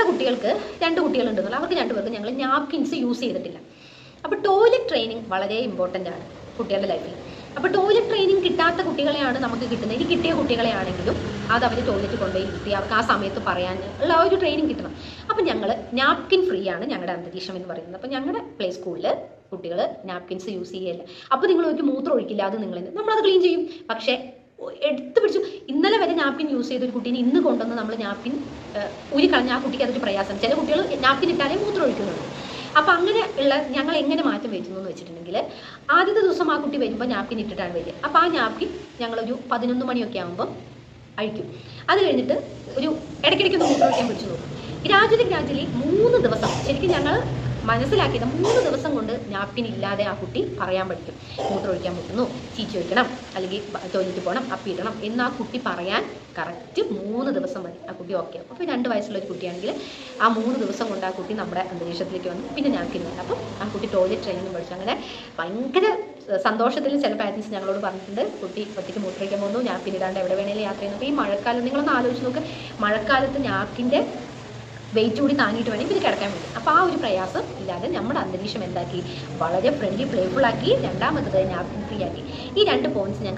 ഞങ്ങളുടെ കുട്ടികൾക്ക് 2 കുട്ടികളുണ്ടെന്നുള്ള അവർക്ക് 2 പേർക്ക് ഞങ്ങൾ നാപ്കിൻസ് യൂസ് ചെയ്തിട്ടില്ല. അപ്പോൾ ടോയ്ലറ്റ് ട്രെയിനിങ് വളരെ ഇമ്പോർട്ടൻ്റ് ആണ് കുട്ടികളുടെ ലൈഫിൽ. അപ്പോൾ ടോയ്ലറ്റ് ട്രെയിനിങ് കിട്ടാത്ത കുട്ടികളെയാണ് നമുക്ക് കിട്ടുന്നത്. ഇനി കിട്ടിയ കുട്ടികളെയാണെങ്കിലും അത് അവർ ടോയ്ലറ്റ് കൊണ്ടുപോയി ഇരുത്തി അവർക്ക് ആ സമയത്ത് പറയാൻ ഉള്ള ഒരു ട്രെയിനിങ് കിട്ടണം. അപ്പം ഞങ്ങൾ നാപ്കിൻ ഫ്രീ ആണ് ഞങ്ങളുടെ അന്തരീക്ഷം എന്ന് പറയുന്നത്. അപ്പോൾ ഞങ്ങളുടെ പ്ലേ സ്കൂളിൽ കുട്ടികൾ നാപ്കിൻസ് യൂസ് ചെയ്യല്ല. അപ്പോൾ നിങ്ങൾ ഒരു മൂത്രം ഒഴിക്കില്ല, അത് നമ്മളത് ക്ലീൻ ചെയ്യും. പക്ഷേ എടുത്തു പിടിച്ചു ഇന്നലെ വരെ നാപ്കിൻ യൂസ് ചെയ്തൊരു കുട്ടീനെ ഇന്ന് കൊണ്ടുവന്ന് നമ്മൾ നാപ്കിൻ കളഞ്ഞ ആ കുട്ടിക്ക് അതൊരു പ്രയാസം. ചില കുട്ടികൾ നാപ്കിൻ ഇട്ടാലേ മൂത്രം ഒഴിക്കുന്നുള്ളൂ. അപ്പം അങ്ങനെ ഉള്ള ഞങ്ങൾ എങ്ങനെ മാറ്റം വരുത്തുന്നു എന്ന് വെച്ചിട്ടുണ്ടെങ്കിൽ ആദ്യത്തെ ദിവസം ആ കുട്ടി വരുമ്പോൾ നാപ്കിൻ ഇട്ടിട്ടാണ് വരിക. അപ്പോൾ ആ നാപ്കിൻ ഞങ്ങളൊരു 11 മണിയൊക്കെ ആകുമ്പം അഴിക്കും. അത് കഴിഞ്ഞിട്ട് ഒരു ഇടയ്ക്കിടയ്ക്ക് മൂത്രം ഒഴിക്കാൻ പിടിച്ചു നോക്കും. ഗ്രാജുവലി 3 ദിവസം ശരിക്കും ഞങ്ങൾ മനസ്സിലാക്കിയത് 3 ദിവസം കൊണ്ട് നാപ്കിൻ ഇല്ലാതെ ആ കുട്ടി പറയാൻ പഠിക്കും. മൂത്രം ഒഴിക്കാൻ പറ്റുന്നു, ചീച്ചി വയ്ക്കണം, അല്ലെങ്കിൽ ടോയ്ലറ്റ് പോകണം, അപ്പിയിടണം എന്ന് ആ കുട്ടി പറയാൻ കറക്റ്റ് 3 ദിവസം മതി. ആ കുട്ടി ഓക്കെ. അപ്പോൾ 2 വയസ്സുള്ള ഒരു കുട്ടിയാണെങ്കിൽ ആ 3 ദിവസം കൊണ്ട് ആ കുട്ടി നമ്മുടെ അന്തരീക്ഷത്തിലേക്ക് വന്നു. പിന്നെ നാപ്കിൻ വേണ്ട. അപ്പം ആ കുട്ടി ടോയ്ലറ്റ് ട്രെയിനിങ് പഠിച്ചു. അങ്ങനെ ഭയങ്കര സന്തോഷത്തിൽ ചില പാരൻസ് ഞങ്ങളോട് പറഞ്ഞിട്ടുണ്ട്, കുട്ടി ഒറ്റയ്ക്ക് മൂത്രമൊഴിക്കാൻ പോകുന്നു, നാപ്കിൻ ഇടാണ്ട് എവിടെ വേണേലും യാത്ര ചെയ്യുന്നു. അപ്പോൾ ഈ മഴക്കാലം നിങ്ങളൊന്ന് ആലോചിച്ച് നോക്ക്, മഴക്കാലത്ത് നാപ്കിൻ്റെ വെയിറ്റ് കൂടി താങ്ങിയിട്ട് വേണം ഇത് കിടക്കാൻ വേണ്ടി. അപ്പോൾ ആ ഒരു പ്രയാസം ഇല്ലാതെ നമ്മുടെ അന്തരീക്ഷം എന്താക്കി വളരെ ഫ്രണ്ട്ലി പ്ലേഫുൾ ആക്കി. രണ്ടാമത്തത് നാപ്കിൻ ഫ്രീ ആക്കി. ഈ 2 പോയിന്റ്സ് ഞങ്ങൾക്ക്